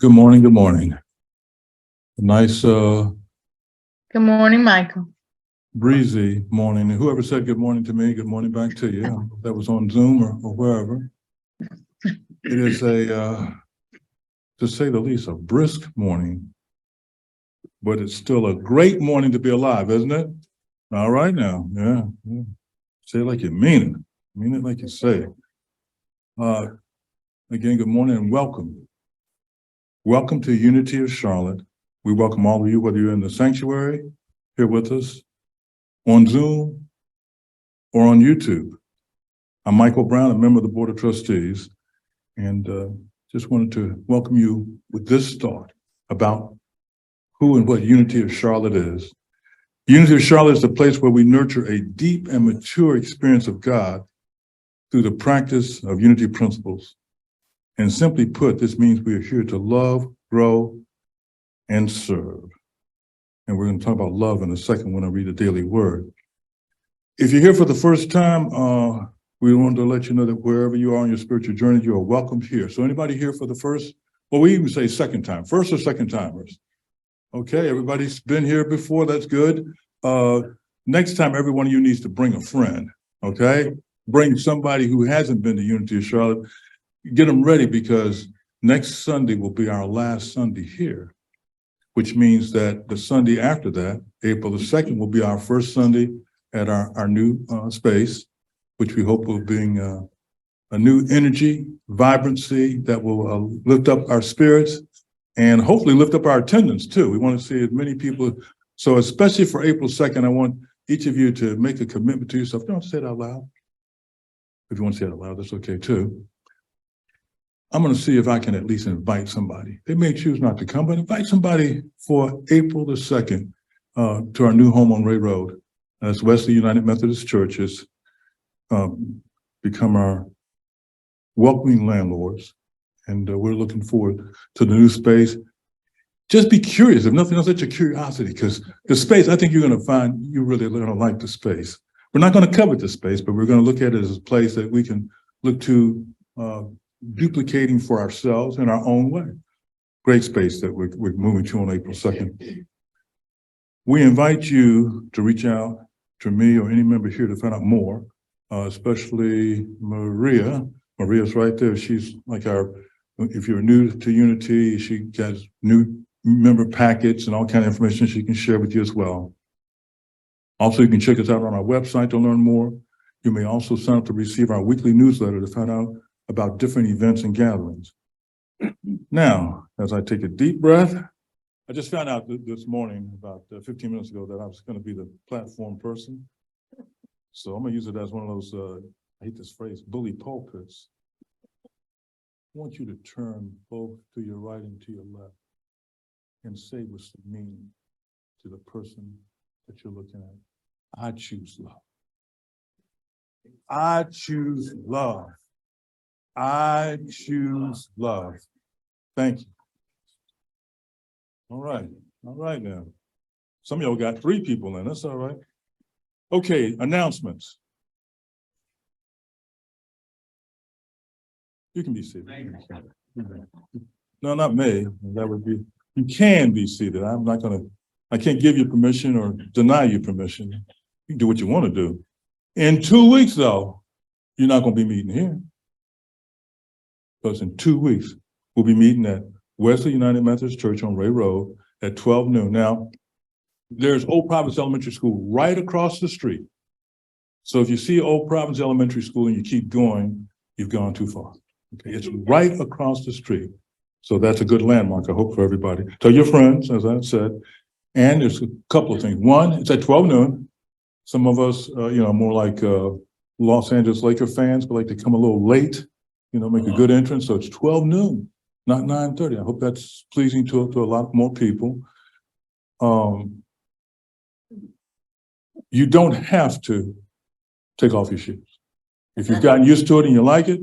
Good morning, good morning. A nice Good morning, Michael. breezy morning. And whoever said good morning to me, good morning back to you. That was on Zoom or wherever. It is to say the least, a brisk morning, but it's still a great morning to be alive, isn't it? All right now, yeah. Say it like you mean it. Mean it like you say it. Again, good morning and welcome. Welcome to Unity of Charlotte. We welcome all of you, whether you're in the sanctuary, here with us, on Zoom, or on YouTube. I'm Michael Brown, a member of the Board of Trustees, and just wanted to welcome you with this thought about who and what Unity of Charlotte is. Unity of Charlotte is the place where we nurture a deep and mature experience of God through the practice of unity principles. And simply put, this means we are here to love, grow, and serve. And we're going to talk about love in a second when I read the daily word. If you're here for the first time, we wanted to let you know that wherever you are on your spiritual journey, you are welcome here. So anybody here for the first, well, we even say second time, first or second timers. Okay, everybody's been here before, that's good. Next time, every one of you needs to bring a friend, okay? Bring somebody who hasn't been to Unity of Charlotte. Get them ready because next Sunday will be our last Sunday here, which means that the Sunday after that, April the 2nd, will be our first Sunday at our new space, which we hope will bring a new energy, vibrancy that will lift up our spirits and hopefully lift up our attendance too. We want to see as many people. So especially for April 2nd, I want each of you to make a commitment to yourself. Don't say it out loud. If you want to say it out loud, that's okay too. I'm going to see if I can at least invite somebody. They may choose not to come, but invite somebody for April the 2nd to our new home on Ray Road. That's Wesley United Methodist Church has become our welcoming landlords. And we're looking forward to the new space. Just be curious, if nothing else, let your curiosity, because the space, I think you're going to find you really going to like the space. We're not going to cover the space, but we're going to look at it as a place that we can look to duplicating for ourselves in our own way. Great space that we're moving to on April 2nd. We invite you to reach out to me or any member here to find out more, especially Maria. Maria's right there. She's like if you're new to Unity, she has new member packets and all kind of information she can share with you as well. Also, you can check us out on our website to learn more. You may also sign up to receive our weekly newsletter to find out about different events and gatherings. Now, as I take a deep breath, I just found out this morning, about 15 minutes ago, that I was going to be the platform person. So I'm going to use it as one of those, I hate this phrase, bully pulpits. I want you to turn both to your right and to your left and say what's the meaning to the person that you're looking at. I choose love. I choose love. I choose love. Thank you. All right now. Some of y'all got 3 people in, that's all right. Okay, announcements. You can be seated. No, not me. That would be, you can be seated. I can't give you permission or deny you permission. You can do what you want to do. In 2 weeks though, you're not going to be meeting here. Because in 2 weeks, we'll be meeting at Wesley United Methodist Church on Ray Road at 12 noon. Now, there's Old Providence Elementary School right across the street. So if you see Old Providence Elementary School and you keep going, you've gone too far. Okay, it's right across the street. So that's a good landmark, I hope, for everybody. Tell your friends, as I said. And there's a couple of things. One, it's at 12 noon. Some of us, more like Los Angeles Laker fans, but like to come a little late, make a good entrance. So it's 12 noon, not 9:30. I hope that's pleasing to a lot more people. You don't have to take off your shoes. If you've gotten used to it and you like it,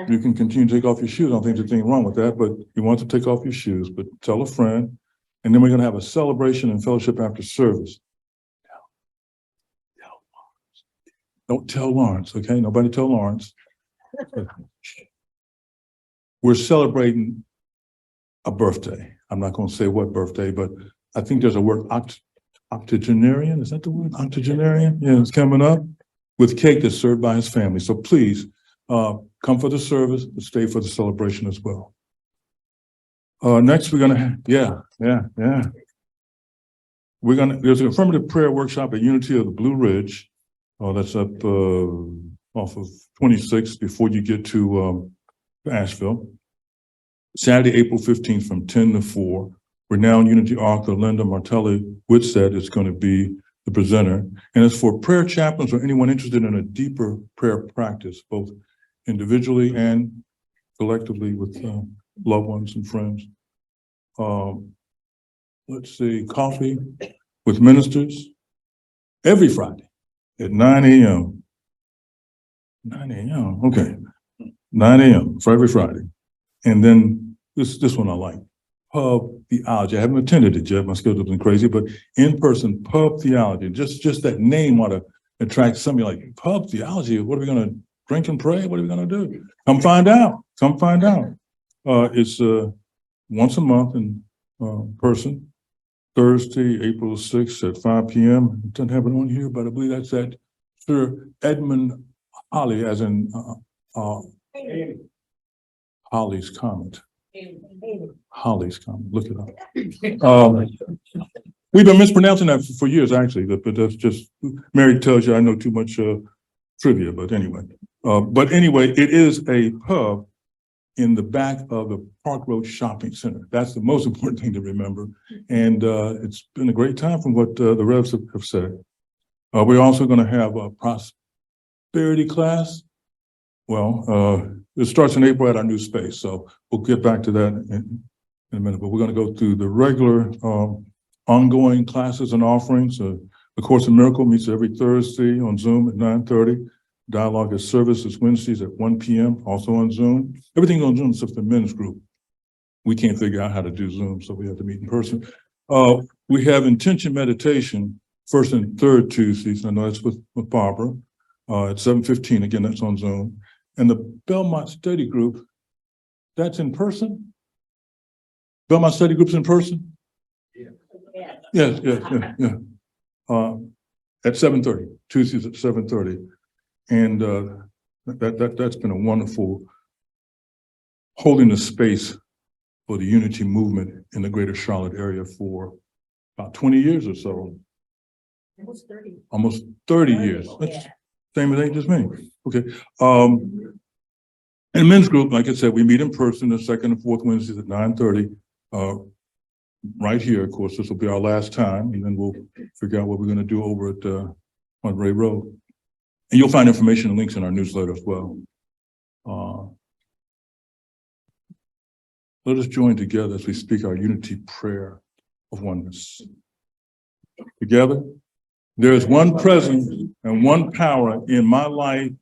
you can continue to take off your shoes. I don't think there's anything wrong with that, but you want to take off your shoes, but tell a friend. And then we're going to have a celebration and fellowship after service. Don't tell Lawrence, okay? Nobody tell Lawrence. We're celebrating a birthday. I'm not going to say what birthday, but I think there's a word octogenarian. Is that the word? Octogenarian? Yeah, it's coming up with cake that's served by his family. So please come for the service, but stay for the celebration as well. Next, we're going to, there's an affirmative prayer workshop at Unity of the Blue Ridge. That's up off of 26 before you get to Asheville. Saturday, April 15th from 10 to 4. Renowned Unity author Linda Martelli-Whitsett is going to be the presenter. And it's for prayer chaplains or anyone interested in a deeper prayer practice, both individually and collectively with loved ones and friends. Let's see, coffee with ministers every Friday at 9 a.m. 9 a.m. Okay, 9 a.m. for every Friday. And then this one I like, pub theology. I haven't attended it yet. My schedule's been crazy, but in-person pub theology. Just that name ought to attract somebody like pub theology. What are we going to drink and pray? What are we going to do? Come find out. Come find out. It's once a month in person. Thursday, April 6th at 5 p.m. It doesn't have it on here, but I believe that's at Sir Edmund Holly, as in Holly's Comet. Holly's Comet. Look it up. We've been mispronouncing that for years, actually, but that's just, Mary tells you I know too much trivia, but anyway. It is a pub in the back of the Park Road Shopping Center. That's the most important thing to remember. And it's been a great time from what the Revs have said. We're also going to have a prosperity class. Well, it starts in April at our new space, so we'll get back to that in a minute. But we're going to go through the regular ongoing classes and offerings. The Course in Miracle meets every Thursday on Zoom at 9:30. Dialogue at Service is Wednesdays at 1 p.m., also on Zoom. Everything's on Zoom except the men's group. We can't figure out how to do Zoom, so we have to meet in person. We have Intention Meditation, first and third Tuesdays. I know that's with Barbara at 7:15. Again, that's on Zoom. And the Belmont Study Group, that's in person? Belmont Study Group's in person? Yeah. Yes. At 7:30, Tuesdays at 7:30. And that's been a wonderful holding the space for the Unity movement in the greater Charlotte area for about 20 years or so. Almost 30 years. That's same age as me. Okay. And men's group, like I said, we meet in person the second and fourth Wednesdays at 9:30. Right here, of course, this will be our last time, and then we'll figure out what we're going to do over at on Ray Road. And you'll find information and links in our newsletter as well. Let us join together as we speak our unity prayer of oneness. Together, there is one presence and one power in my life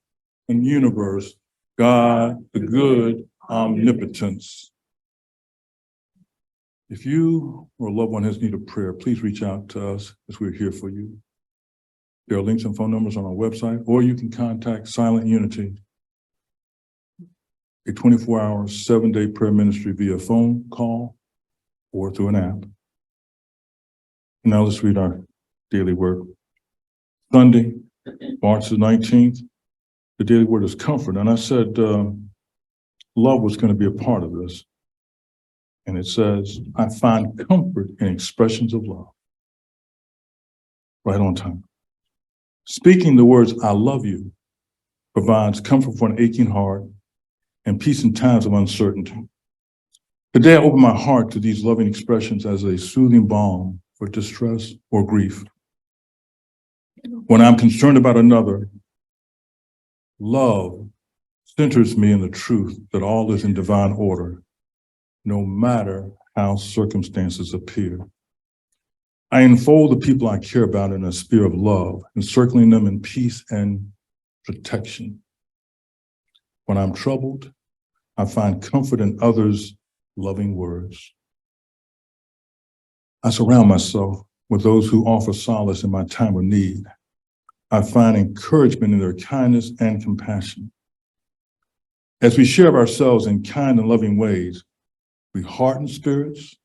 and universe, God, the good omnipotence. If you or a loved one has need of prayer, please reach out to us as we're here for you. There are links and phone numbers on our website, or you can contact Silent Unity, a 24-hour, 7-day prayer ministry via phone call or through an app. Now let's read our daily word. Sunday, March the 19th, the daily word is comfort. And I said love was going to be a part of this. And it says, I find comfort in expressions of love. Right on time. Speaking the words, I love you, provides comfort for an aching heart and peace in times of uncertainty. Today, I open my heart to these loving expressions as a soothing balm for distress or grief. When I'm concerned about another, love centers me in the truth that all is in divine order, no matter how circumstances appear. I enfold the people I care about in a sphere of love, encircling them in peace and protection. When I'm troubled, I find comfort in others' loving words. I surround myself with those who offer solace in my time of need. I find encouragement in their kindness and compassion. As we share of ourselves in kind and loving ways, We hearten spirits,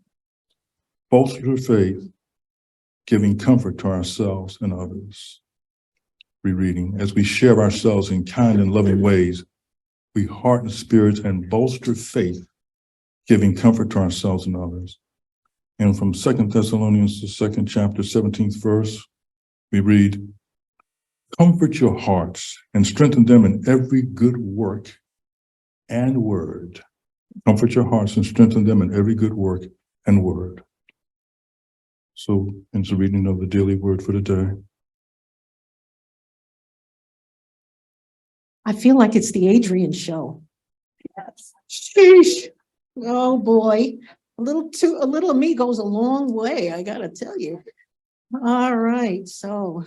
bolster faith, giving comfort to ourselves and others. Rereading, as we share ourselves in kind and loving ways, we hearten spirits and bolster faith, giving comfort to ourselves and others. And from 2 Thessalonians, the 2nd chapter, 17th verse, we read, comfort your hearts and strengthen them in every good work and word. Comfort your hearts and strengthen them in every good work and word. So, it's a reading of the daily word for the day. I feel like it's the Adrian show. Yes. Sheesh. Oh boy. A little of me goes a long way, I gotta tell you. All right, so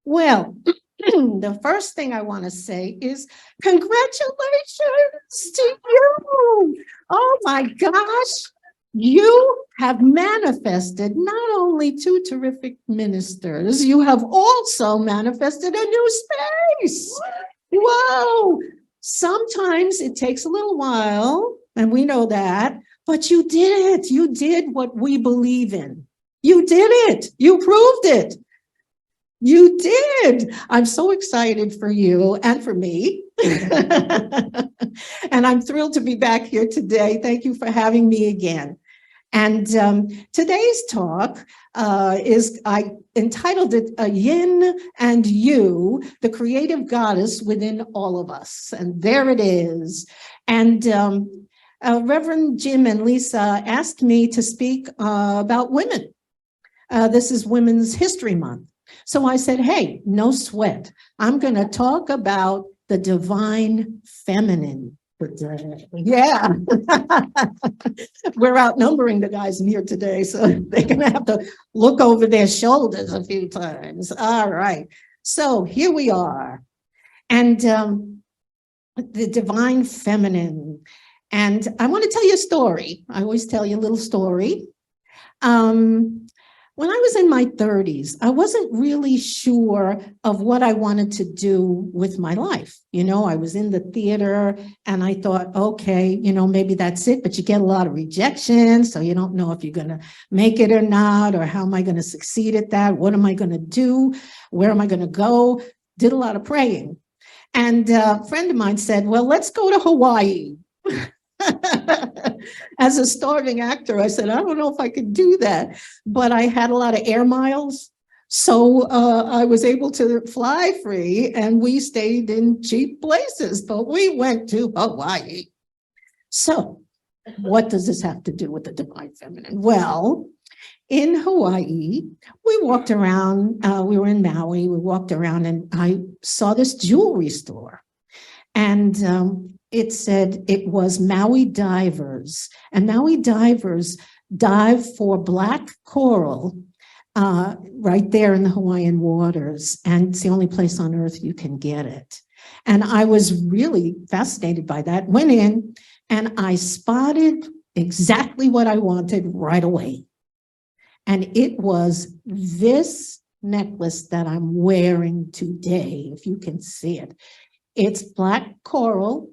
well, the first thing I want to say is congratulations to you. Oh my gosh. You have manifested not only two terrific ministers, you have also manifested a new space. Whoa. Sometimes it takes a little while, and we know that, but you did it. You did what we believe in. You did it. You proved it. You did. I'm so excited for you and for me. And I'm thrilled to be back here today. Thank you for having me again. And today's talk I entitled it Yin and You, the creative goddess within all of us. And there it is. And Reverend Jim and Lisa asked me to speak about women. This is Women's History Month. So I said, hey, no sweat. I'm going to talk about the divine feminine. Yeah. We're outnumbering the guys in here today, so they're going to have to look over their shoulders a few times. All right. So here we are. And the divine feminine. And I want to tell you a story. I always tell you a little story. When I was in my 30s, I wasn't really sure of what I wanted to do with my life. You know, I was in the theater and I thought, okay, you know, maybe that's it, but you get a lot of rejection. So you don't know if you're going to make it or not, or how am I going to succeed at that? What am I going to do? Where am I going to go? Did a lot of praying. And a friend of mine said, well, let's go to Hawaii. As a starving actor, I said, I don't know if I could do that, but I had a lot of air miles. So I was able to fly free and we stayed in cheap places, but we went to Hawaii. So what does this have to do with the divine feminine? Well, in Hawaii, we walked around, we were in Maui, we walked around and I saw this jewelry store. And it said it was Maui Divers. And Maui Divers dive for black coral right there in the Hawaiian waters. And it's the only place on earth you can get it. And I was really fascinated by that. Went in and I spotted exactly what I wanted right away. And it was this necklace that I'm wearing today, if you can see it. It's black coral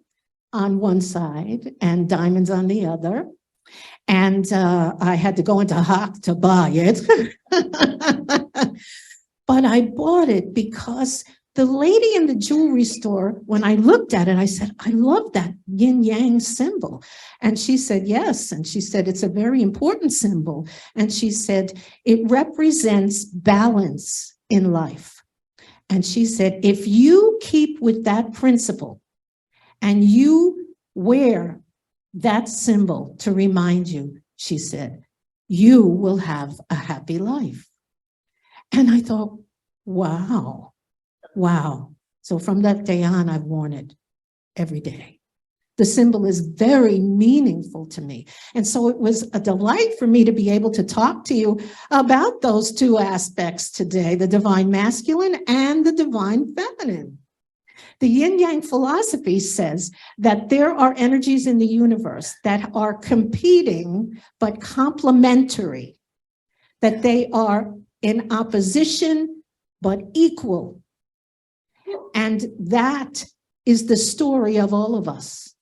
on one side and diamonds on the other. And I had to go into Hawk to buy it. But I bought it because the lady in the jewelry store, when I looked at it, I said, I love that yin yang symbol. And she said, yes. And she said, it's a very important symbol. And she said, it represents balance in life. And she said, if you keep with that principle and you wear that symbol to remind you, she said, you will have a happy life. And I thought, wow, wow. So from that day on, I've worn it every day. The symbol is very meaningful to me. And so it was a delight for me to be able to talk to you about those two aspects today, the divine masculine and the divine feminine. The yin-yang philosophy says that there are energies in the universe that are competing but complementary, that they are in opposition but equal. And that is the story of all of us.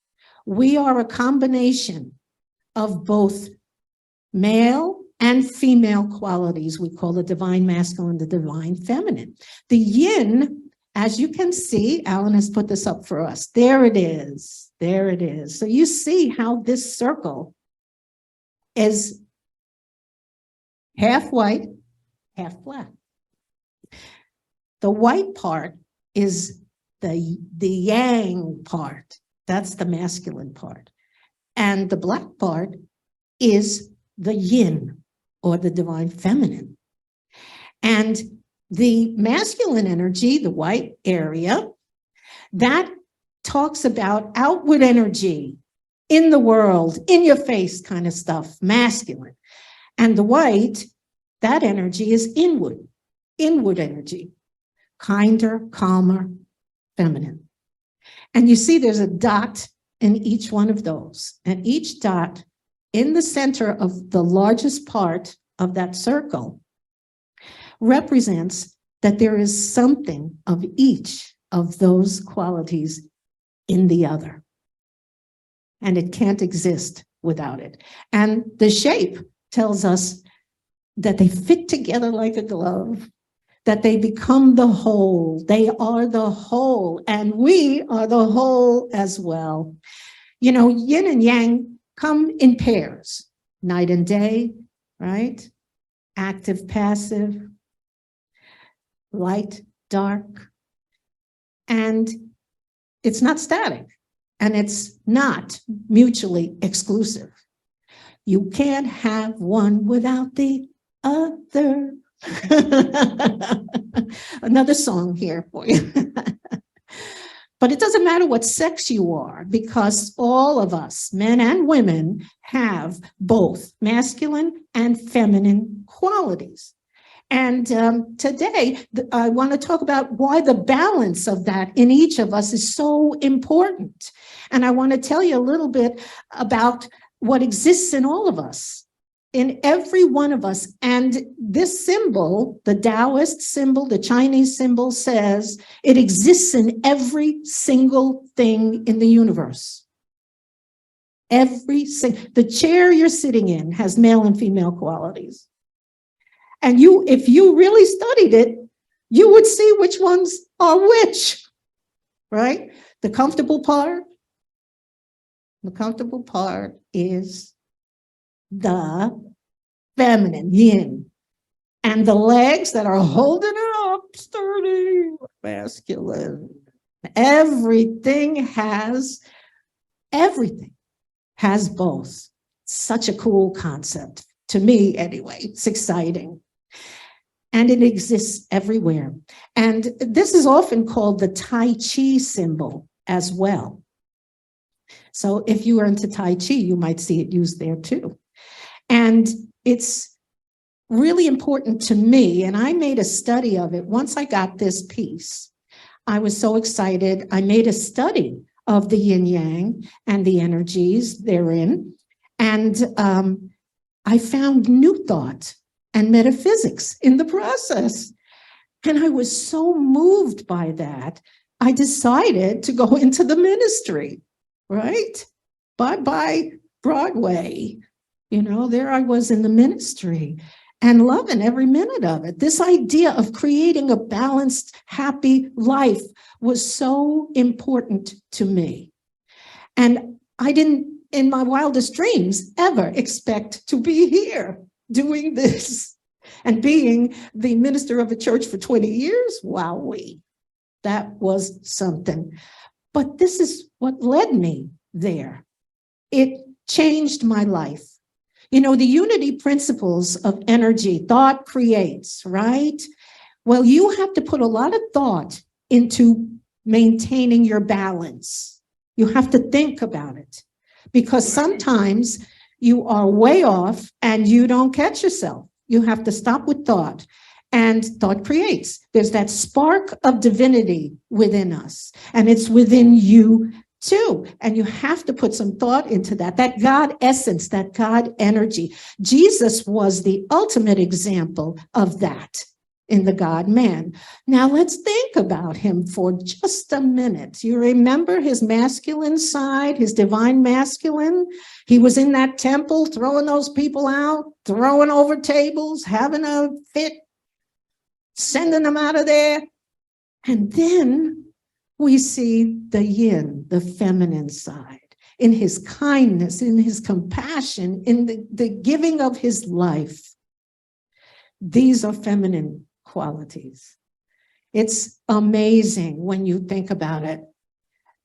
We are a combination of both male and female qualities. We call the divine masculine, the divine feminine. The yin, as you can see, Alan has put this up for us. There it is. There it is. So you see how this circle is half white, half black. The white part is the yang part. That's the masculine part. And the black part is the yin, or the divine feminine. And the masculine energy, the white area, that talks about outward energy, in the world, in your face kind of stuff, masculine. And the white, that energy is inward energy, kinder, calmer, feminine. And you see there's a dot in each one of those. And each dot in the center of the largest part of that circle represents that there is something of each of those qualities in the other. And it can't exist without it. And the shape tells us that they fit together like a glove, that they become the whole. They are the whole, and we are the whole as well. You know, yin and yang come in pairs, night and day, right? Active, passive, light, dark. And it's not static, and it's not mutually exclusive. You can't have one without the other. Another song here for you. But it doesn't matter what sex you are, because all of us, men and women, have both masculine and feminine qualities. And today, I want to talk about why the balance of that in each of us is so important. And I want to tell you a little bit about what exists in all of us, in every one of us. And this symbol, the Taoist symbol, the Chinese symbol, says it exists in every single thing in the universe. The chair you're sitting in has male and female qualities. And if you really studied it, you would see which ones are which, right? The comfortable part is the feminine, yin. And the legs that are holding it up, sturdy, masculine. Everything has both. Such a cool concept. To me, anyway, it's exciting. And it exists everywhere. And this is often called the Tai Chi symbol as well. So if you are into Tai Chi, you might see it used there too. And it's really important to me, and I made a study of it. Once I got this piece, I was so excited. I made a study of the yin yang and the energies therein. And I found new thought and metaphysics in the process. And I was so moved by that, I decided to go into the ministry, right? Bye-bye Broadway. You know, there I was in the ministry and loving every minute of it. This idea of creating a balanced, happy life was so important to me. And I didn't, in my wildest dreams, ever expect to be here doing this and being the minister of a church for 20 years. Wowee, that was something. But this is what led me there. It changed my life. You know, the unity principles of energy, thought creates, right? Well, you have to put a lot of thought into maintaining your balance. You have to think about it, because sometimes you are way off and you don't catch yourself. You have to stop with thought, and thought creates. There's that spark of divinity within us, and it's within you too. And you have to put some thought into that God essence, that God energy. Jesus was the ultimate example of that in the God-man. Now let's think about him for just a minute. You remember his masculine side, his divine masculine? He was in that temple throwing those people out, throwing over tables, having a fit, sending them out of there. And then we see the yin, the feminine side, in his kindness, in his compassion, in the giving of his life. These are feminine qualities. It's amazing when you think about it.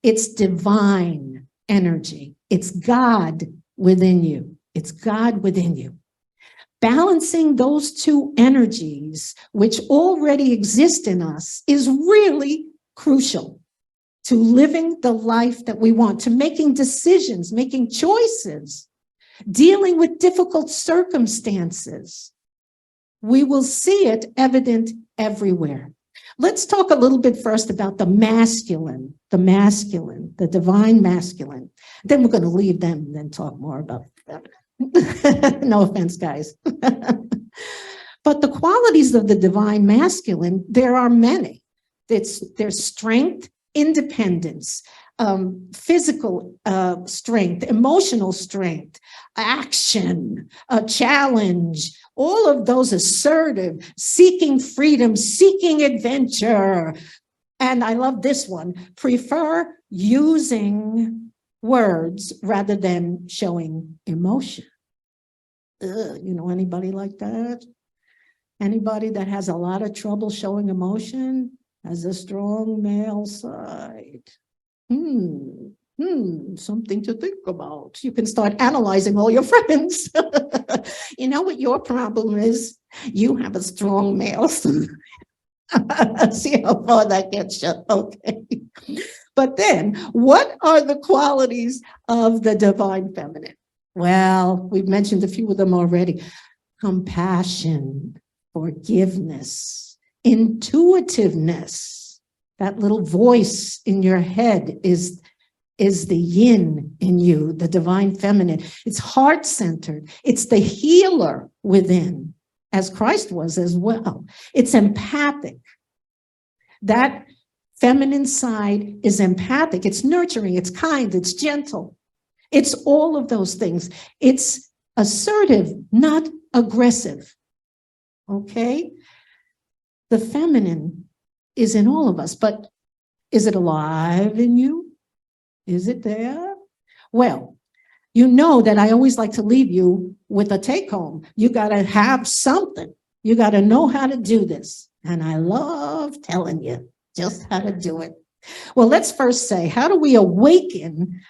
It's divine energy. It's God within you. It's God within you. Balancing those two energies, which already exist in us, is really crucial to living the life that we want, to making decisions, making choices, dealing with difficult circumstances. We will see it evident everywhere. Let's talk a little bit first about the masculine, the divine masculine. Then we're going to leave them and then talk more about them. No offense, guys. But the qualities of the divine masculine, there are many. There's strength, independence, physical strength, emotional strength, action, a challenge, all of those assertive, seeking freedom, seeking adventure. And I love this one, prefer using words rather than showing emotion. You know anybody like that? Anybody that has a lot of trouble showing emotion has a strong male side. Something to think about. You can start analyzing all your friends. You know what your problem is? You have a strong male side. See how far that gets you. Okay. But then, what are the qualities of the divine feminine? Well, we've mentioned a few of them already. Compassion, forgiveness, intuitiveness. That little voice in your head is the yin in you, the divine feminine. It's heart-centered. It's the healer within, as Christ was as well. It's empathic. That feminine side is empathic. It's nurturing. It's kind. It's gentle. It's all of those things. It's assertive, not aggressive. Okay? The feminine is in all of us, but is it alive in you? Is it there? Well, you know that I always like to leave you with a take home. You got to have something. You got to know how to do this. And I love telling you just how to do it. Well, let's first say, how do we awaken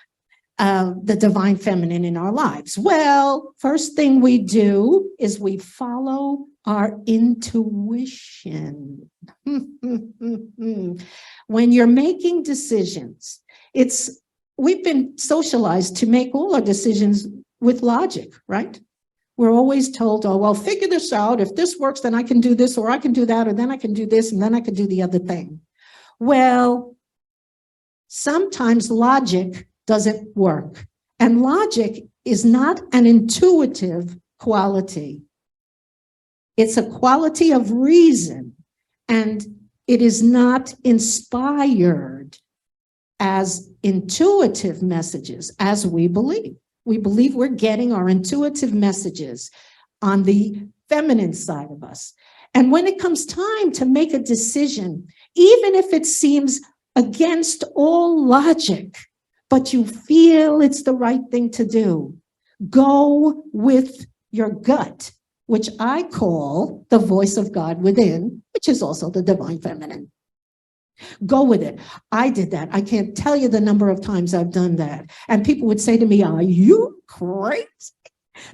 the divine feminine in our lives? Well, first thing we do is we follow our intuition. When you're making decisions, we've been socialized to make all our decisions with logic, right? We're always told, oh, well, figure this out. If this works, then I can do this, or I can do that, or then I can do this, and then I can do the other thing. Well, sometimes logic doesn't work. And logic is not an intuitive quality. It's a quality of reason, and it is not inspired as intuitive messages as we believe. We believe we're getting our intuitive messages on the feminine side of us. And when it comes time to make a decision, even if it seems against all logic, but you feel it's the right thing to do, go with your gut, which I call the voice of God within, which is also the divine feminine. Go with it. I did that. I can't tell you the number of times I've done that. And people would say to me, are you crazy?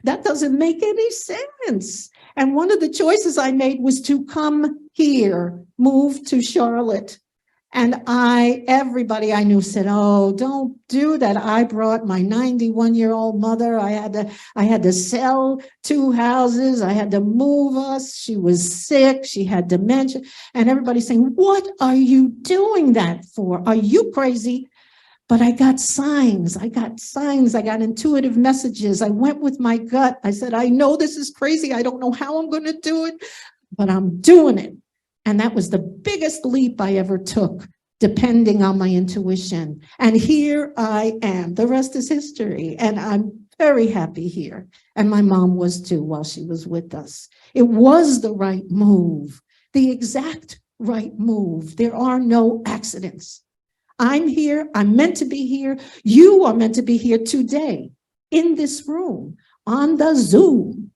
That doesn't make any sense. And one of the choices I made was to come here, move to Charlotte. And everybody I knew said, oh, don't do that. I brought my 91-year-old mother. I had to sell 2 houses. I had to move us. She was sick. She had dementia. And everybody's saying, what are you doing that for? Are you crazy? But I got signs. I got intuitive messages. I went with my gut. I said, I know this is crazy. I don't know how I'm going to do it, but I'm doing it. And that was the biggest leap I ever took, depending on my intuition. And here I am. The rest is history. And I'm very happy here. And my mom was too while she was with us. It was the right move, the exact right move. There are no accidents. I'm here. I'm meant to be here. You are meant to be here today in this room on the Zoom.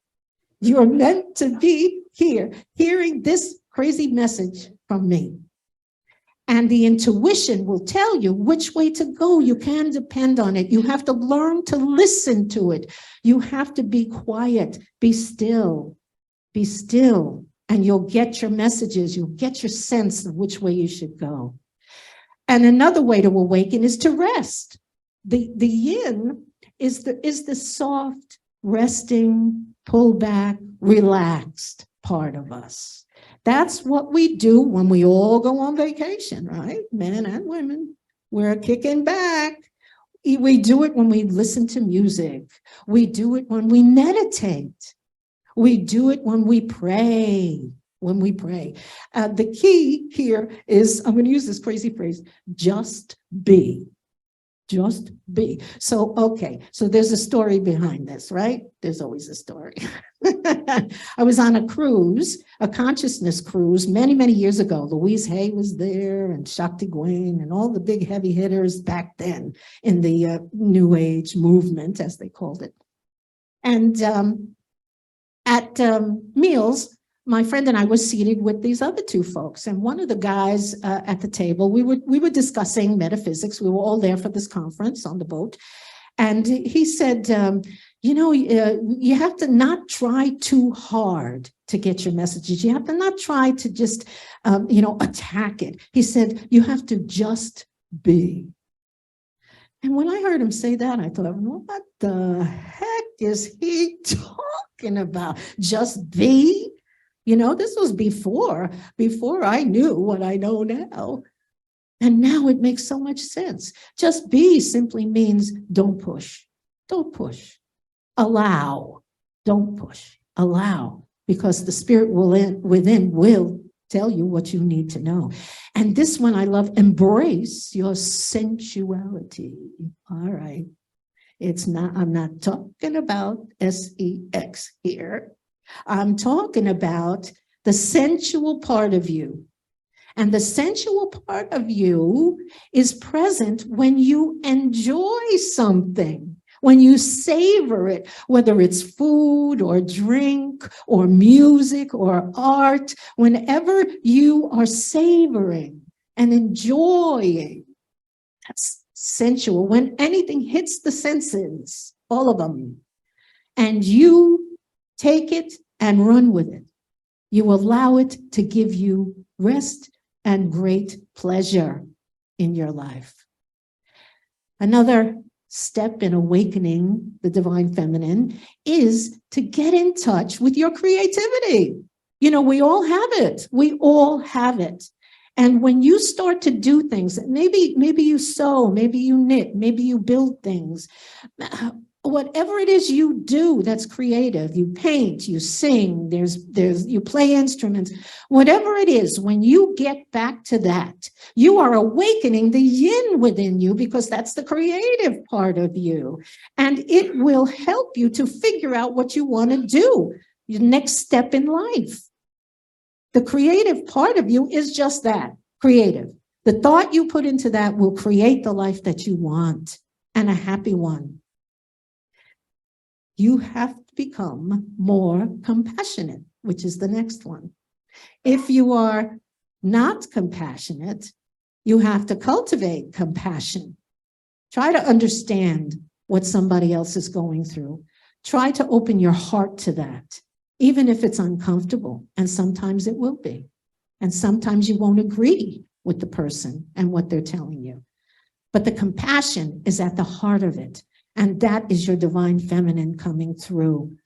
You're meant to be here hearing this crazy message from me. And the intuition will tell you which way to go. You can depend on it. You have to learn to listen to it. You have to be quiet, be still, and you'll get your messages. You'll get your sense of which way you should go. And another way to awaken is to rest. The yin is the soft, resting, pull back, relaxed part of us. That's what we do when we all go on vacation, right? Men and women, we're kicking back. We do it when we listen to music. We do it when we meditate. We do it when we pray. The key here is, I'm going to use this crazy phrase, just be. Just be. So, okay, so there's a story behind this, right? There's always a story. I was on a cruise, a consciousness cruise, many, many years ago. Louise Hay was there and Shakti Gawain and all the big heavy hitters back then in the New Age movement, as they called it. And at meals, my friend and I were seated with these other two folks, and one of the guys at the table, we were discussing metaphysics. We were all there for this conference on the boat, and he said, you have to not try too hard to get your messages. You have to not try to just, attack it. He said, you have to just be. And when I heard him say that, I thought, what the heck is he talking about? Just be? This was before I knew what I know now. And now it makes so much sense. Just be simply means don't push. Don't push. Allow. Don't push. Allow. Because the spirit within will tell you what you need to know. And this one I love, embrace your sensuality. All right. I'm not talking about sex here. I'm talking about the sensual part of you. And the sensual part of you is present when you enjoy something, when you savor it, whether it's food or drink or music or art, whenever you are savoring and enjoying, that's sensual. When anything hits the senses, all of them, and you take it and run with it. You allow it to give you rest and great pleasure in your life. Another step in awakening the divine feminine is to get in touch with your creativity. We all have it. We all have it. And when you start to do things, maybe you sew, maybe you knit, maybe you build things, whatever it is you do that's creative, you paint, you sing, you play instruments, whatever it is, when you get back to that, you are awakening the yin within you, because that's the creative part of you. And it will help you to figure out what you want to do, your next step in life. The creative part of you is just that, creative. The thought you put into that will create the life that you want, and a happy one. You have to become more compassionate, which is the next one. If you are not compassionate, you have to cultivate compassion. Try to understand what somebody else is going through. Try to open your heart to that, even if it's uncomfortable. And sometimes it will be. And sometimes you won't agree with the person and what they're telling you. But the compassion is at the heart of it. And that is your divine feminine coming through.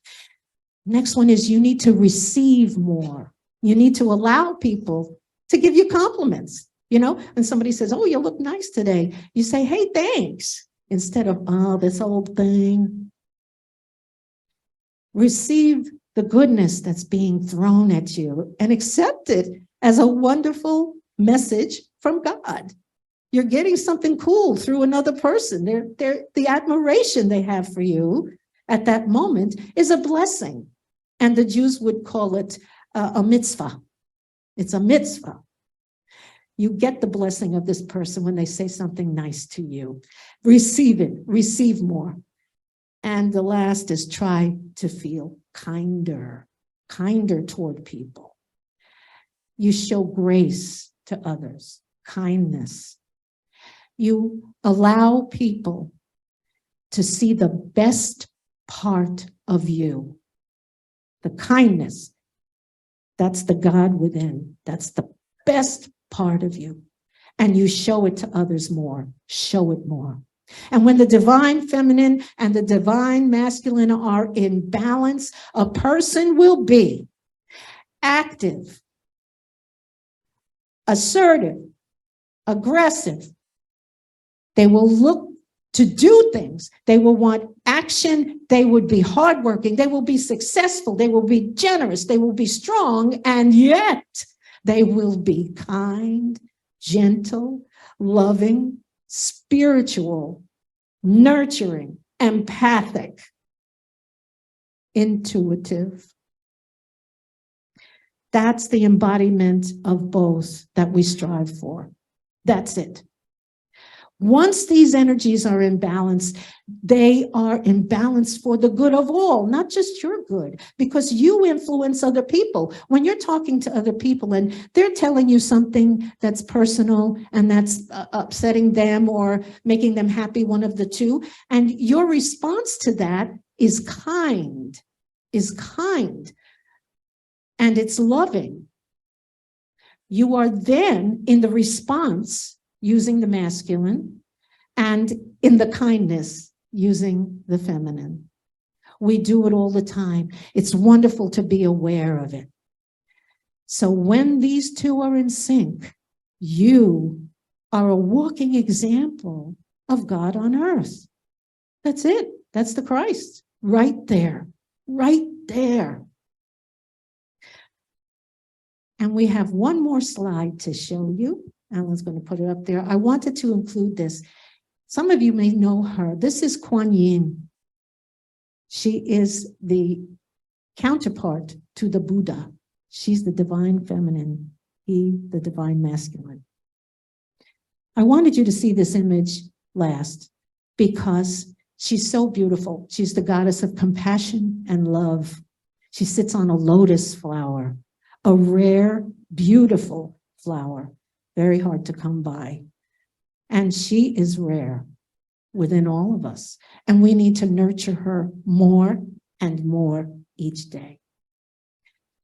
Next one is you need to receive more. You need to allow people to give you compliments. When somebody says, oh, you look nice today, you say, hey, thanks, instead of, oh, this old thing. Receive the goodness that's being thrown at you and accept it as a wonderful message from God. You're getting something cool through another person. The admiration they have for you at that moment is a blessing. And the Jews would call it a mitzvah. It's a mitzvah. You get the blessing of this person when they say something nice to you. Receive it, receive more. And the last is try to feel kinder toward people. You show grace to others, kindness. You allow people to see the best part of you. The kindness, that's the God within. That's the best part of you. And you show it to others more. Show it more. And when the divine feminine and the divine masculine are in balance, a person will be active, assertive, aggressive. They will look to do things. They will want action. They would be hardworking. They will be successful. They will be generous. They will be strong. And yet they will be kind, gentle, loving, spiritual, nurturing, empathic, intuitive. That's the embodiment of both that we strive for. That's it. Once these energies are in balance, they are in balance for the good of all, not just your good, because you influence other people. When you're talking to other people and they're telling you something that's personal and that's upsetting them or making them happy, one of the two, and your response to that is kind, and it's loving. You are then in the response using the masculine, and in the kindness, using the feminine. We do it all the time. It's wonderful to be aware of it. So when these two are in sync, you are a walking example of God on earth. That's it. That's the Christ. Right there. Right there. And we have one more slide to show you. Alan's going to put it up there. I wanted to include this. Some of you may know her. This is Kuan Yin. She is the counterpart to the Buddha. She's the divine feminine, he, the divine masculine. I wanted you to see this image last because she's so beautiful. She's the goddess of compassion and love. She sits on a lotus flower, a rare, beautiful flower. Very hard to come by. And she is rare within all of us. And we need to nurture her more and more each day.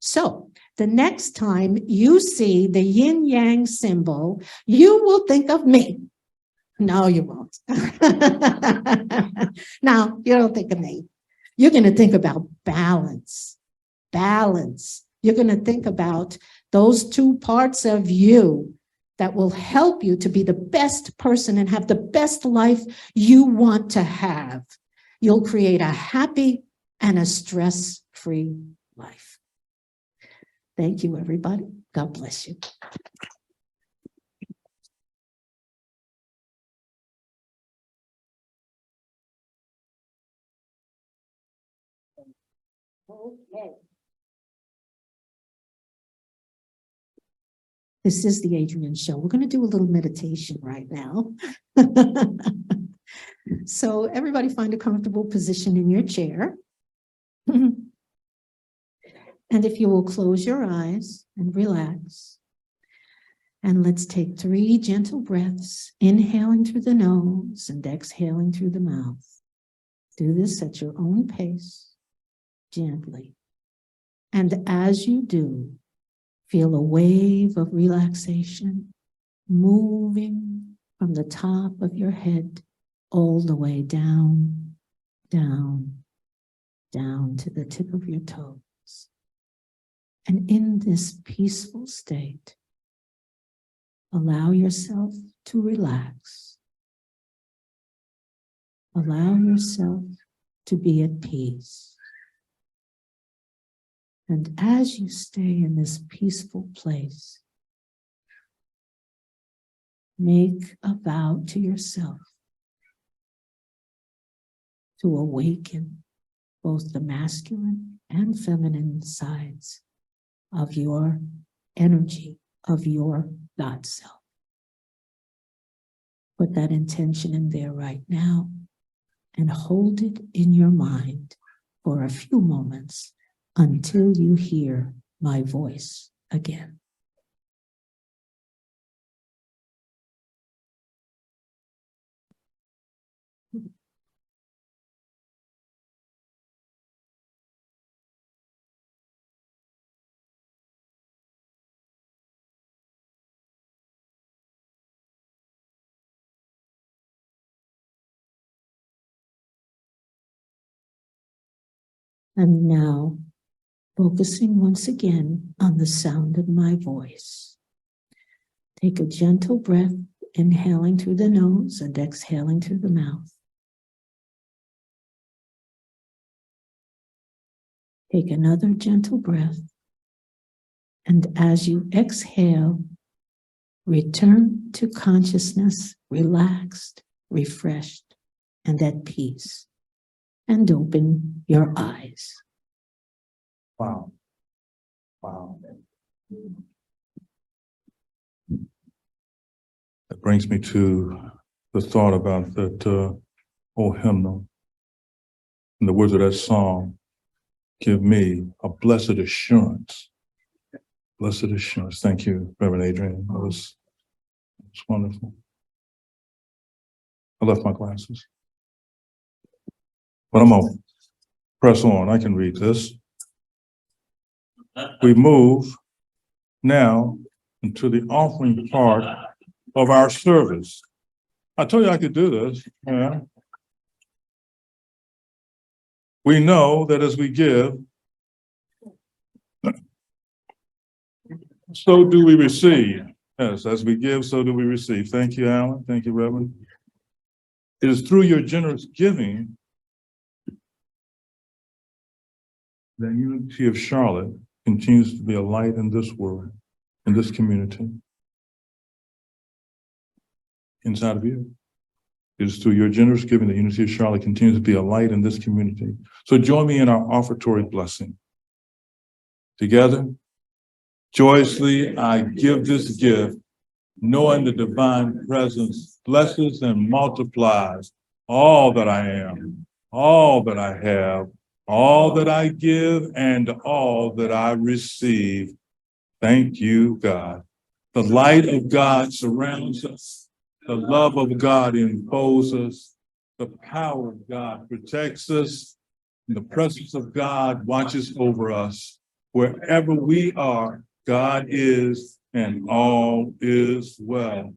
So the next time you see the yin yang symbol, you will think of me. No, you won't. No, you don't think of me. You're going to think about balance. Balance. You're going to think about those two parts of you that will help you to be the best person and have the best life you want to have. You'll create a happy and a stress-free life. Thank you, everybody. God bless you. Okay. This is the Adrian Show. We're going to do a little meditation right now. So everybody find a comfortable position in your chair. And if you will close your eyes and relax. And let's take 3 gentle breaths, inhaling through the nose and exhaling through the mouth. Do this at your own pace, gently. And as you do, feel a wave of relaxation moving from the top of your head all the way down, down, down to the tip of your toes. And in this peaceful state, allow yourself to relax. Allow yourself to be at peace. And as you stay in this peaceful place, make a vow to yourself to awaken both the masculine and feminine sides of your energy, of your God self. Put that intention in there right now and hold it in your mind for a few moments until you hear my voice again. And now, focusing once again on the sound of my voice. Take a gentle breath, inhaling through the nose and exhaling through the mouth. Take another gentle breath, and as you exhale, return to consciousness, relaxed, refreshed, and at peace, and open your eyes. Wow. Wow. That brings me to the thought about that old hymnal. And the words of that song give me a blessed assurance. Blessed assurance. Thank you, Reverend Adrian. That was wonderful. I left my glasses. But I'm going to press on. I can read this. We move now into the offering part of our service. I told you I could do this. Yeah. We know that as we give, so do we receive. Yes, as we give, so do we receive. Thank you, Alan. Thank you, Reverend. It is through your generous giving that Unity of Charlotte continues to be a light in this world, in this community, inside of you. It is through your generous giving that Unity of Charlotte continues to be a light in this community. So join me in our offertory blessing. Together, joyously, I give this gift, knowing the divine presence blesses and multiplies all that I am, all that I have, all that I give, and all that I receive. Thank you, God. The light of God surrounds us. The love of God imposes us. The power of God protects us. And the presence of God watches over us. Wherever we are, God is, and all is well.